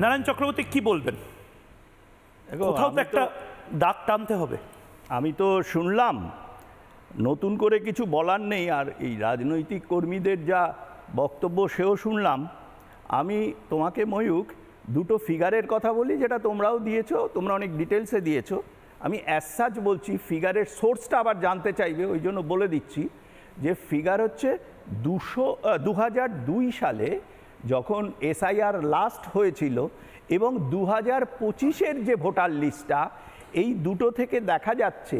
নারায়ণ চক্রবর্তী কি বলবেন? কোথাও তো একটা দাগ টানতে হবে। আমি তো শুনলাম, নতুন করে কিছু বলার নেই। আর এই রাজনৈতিক কর্মীদের যা বক্তব্য সেও শুনলাম। আমি তোমাকে ময়ূক দুটো ফিগারের কথা বলি, যেটা তোমরাও দিয়েছো, তোমরা অনেক ডিটেলসে দিয়েছো। আমি অ্যাজ সাচ বলছি, ফিগারের সোর্সটা আবার জানতে চাইবে, ওই জন্য বলে দিচ্ছি যে ফিগার হচ্ছে 2002 সালে যখন এসআইআর লাস্ট হয়েছিল এবং 2025-এর যে ভোটার লিস্টটা, এই দুটো থেকে দেখা যাচ্ছে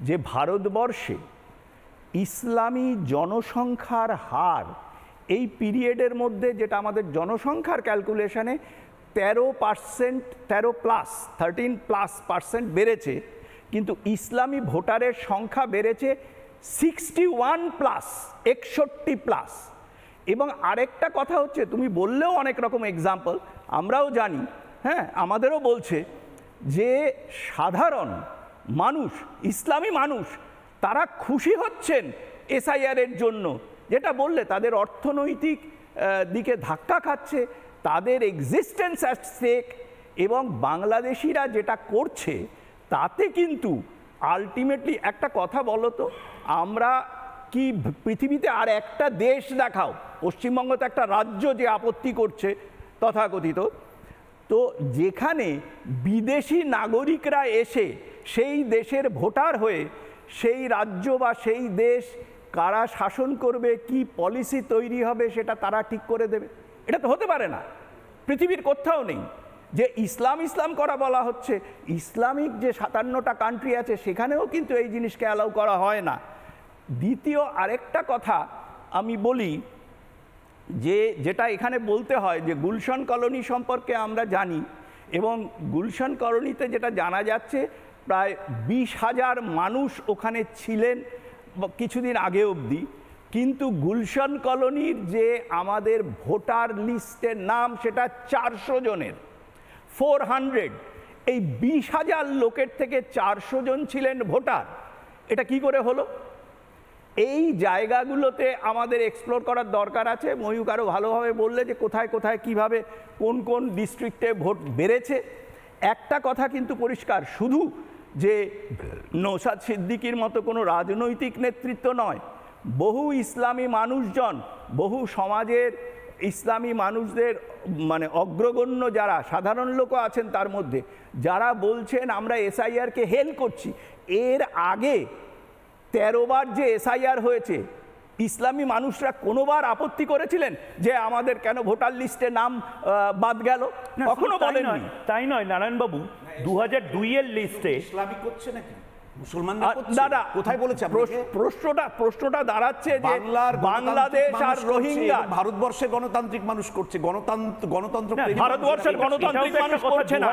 যে ভারতবর্ষে ইসলামী জনসংখ্যার হার এই পিরিয়ডের মধ্যে, যেটা আমাদের জনসংখ্যার ক্যালকুলেশনে 13% বেড়েছে, কিন্তু ইসলামী ভোটারের সংখ্যা বেড়েছে 61+। এবং আরেকটা কথা হচ্ছে, তুমি বললেও অনেক রকম এক্সাম্পল আমরাও জানি, হ্যাঁ, আমাদেরও বলছে যে সাধারণ মানুষ, ইসলামী মানুষ, তারা খুশি হচ্ছেন এসআইআরের জন্য, যেটা বললে তাদের অর্থনৈতিক দিকে ধাক্কা খাচ্ছে, তাদের এক্সিস্টেন্স অ্যাট স্টেক। এবং বাংলাদেশিরা যেটা করছে তাতে কিন্তু আলটিমেটলি একটা কথা বলো তো, আমরা কি পৃথিবীতে আর একটা দেশ দেখাও, পশ্চিমবঙ্গ তো একটা রাজ্য যে আপত্তি করছে তথাকথিত, তো যেখানে বিদেশি নাগরিকরা এসে সেই দেশের ভোটার হয়ে সেই রাজ্য বা সেই দেশ কারা শাসন করবে, কি পলিসি তৈরি হবে, সেটা তারা ঠিক করে দেবে। এটা তো হতে পারে না, পৃথিবীর কোথাও নেই। যে ইসলাম করা বলা হচ্ছে, ইসলামিক যে 57টা কান্ট্রি আছে সেখানেও কিন্তু এই জিনিসকে অ্যালাউ করা হয় না। দ্বিতীয় আরেকটা কথা আমি বলি, যেটা এখানে বলতে হয়, যে গুলশান কলোনি সম্পর্কে আমরা জানি, এবং গুলশান কলোনিতে যেটা জানা যাচ্ছে প্রায় 20,000 মানুষ ওখানে ছিলেন কিছুদিন আগে অবধি, কিন্তু গুলশান কলোনির যে আমাদের ভোটার লিস্টের নাম সেটা 400 জনের, 400। এই 20,000 লোকের থেকে 400 জন ছিলেন ভোটার। এটা কি করে হলো? এই জায়গাগুলোতে আমাদের এক্সপ্লোর করার দরকার আছে। ময়ূক আরও ভালোভাবে বললে যে কোথায় কোথায় কিভাবে কোন কোন ডিস্ট্রিক্টে ভোট বেড়েছে। একটা কথা কিন্তু পরিষ্কার, শুধু যে নওশাদ সিদ্দিকীর মতো কোনো রাজনৈতিক নেতৃত্ব নয়, বহু ইসলামী মানুষজন, বহু সমাজের ইসলামী মানুষদের মানে অগ্রগণ্য যারা সাধারণ লোকও আছেন তার মধ্যে, যারা বলছেন আমরা এসআইআরকে হেল করছি। এর আগে 13 বার যে এসআইআর হয়েছে, ইসলামী মানুষরা কোনোবার আপত্তি করেছিলেন যে আমাদের কেন ভোটার লিস্টে নাম বাদ গেল? কখনো বলেননি। তাই নয় নারায়ণবাবু, 2002-এর লিস্টে ইসলামিক করছে নাকি মুসলমানরা করছে? কোথায় বলেছে? প্রশ্নটা দাঁড়াচ্ছে যে বাংলাদেশ আর রোহিঙ্গা, ভারতবর্ষের গণতান্ত্রিক মানুষ করছে, গণতন্ত্র ভারতবর্ষের গণতান্ত্রিক মানুষ করছে না,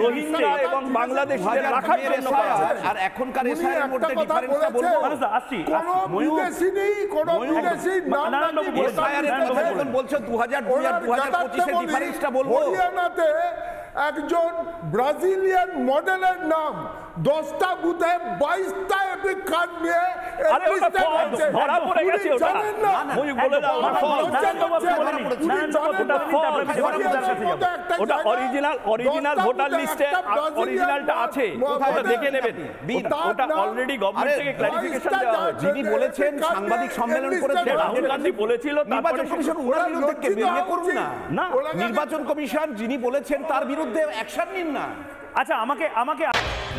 রোহিঙ্গা এবং বাংলাদেশিদের রাখার জন্য। আর এখনকার এসআইআর মধ্যে ডিফারেন্সটা বলবো, বিদেশি নেই, কোন বিদেশি নাম নাকি এসআইআর এর কথা যখন বলছো 2002 আর 2025 এর ডিফারেন্সটা বলবো। হরিয়ানাতে একজন ব্রাজিলিয়ান মডেলের নাম 10টা বুথে 22টা এপিক কার্ড নিয়ে ধরা পড়ে গেছে। ওটা অরিজিনাল ভোটার লিস্টে অরিজিনালটা আছে, ওটা দেখে নেবেন। ওটা অলরেডি গভর্নমেন্ট থেকে ক্লারিফিকেশন দেওয়া হয়েছে। যিনি বলেছেন সাংবাদিক সম্মেলন করেছেন, রাহুল গান্ধী বলেছিল, নির্বাচন কমিশন ওনার বিরুদ্ধে বেরিয়ে করুন না। নির্বাচন কমিশন যিনি বলেছেন তার বিরুদ্ধে অ্যাকশন নিন না। আচ্ছা, আমাকে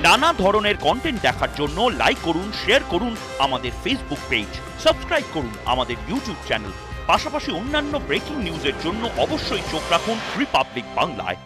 নানা ধরনের কন্টেন্ট দেখার জন্য লাইক করুন, শেয়ার করুন আমাদের ফেসবুক পেজ, সাবস্ক্রাইব করুন আমাদের ইউটিউব চ্যানেল। পাশাপাশি অন্যান্য ব্রেকিং নিউজের জন্য অবশ্যই চোখ রাখুন রিপাবলিক বাংলায়।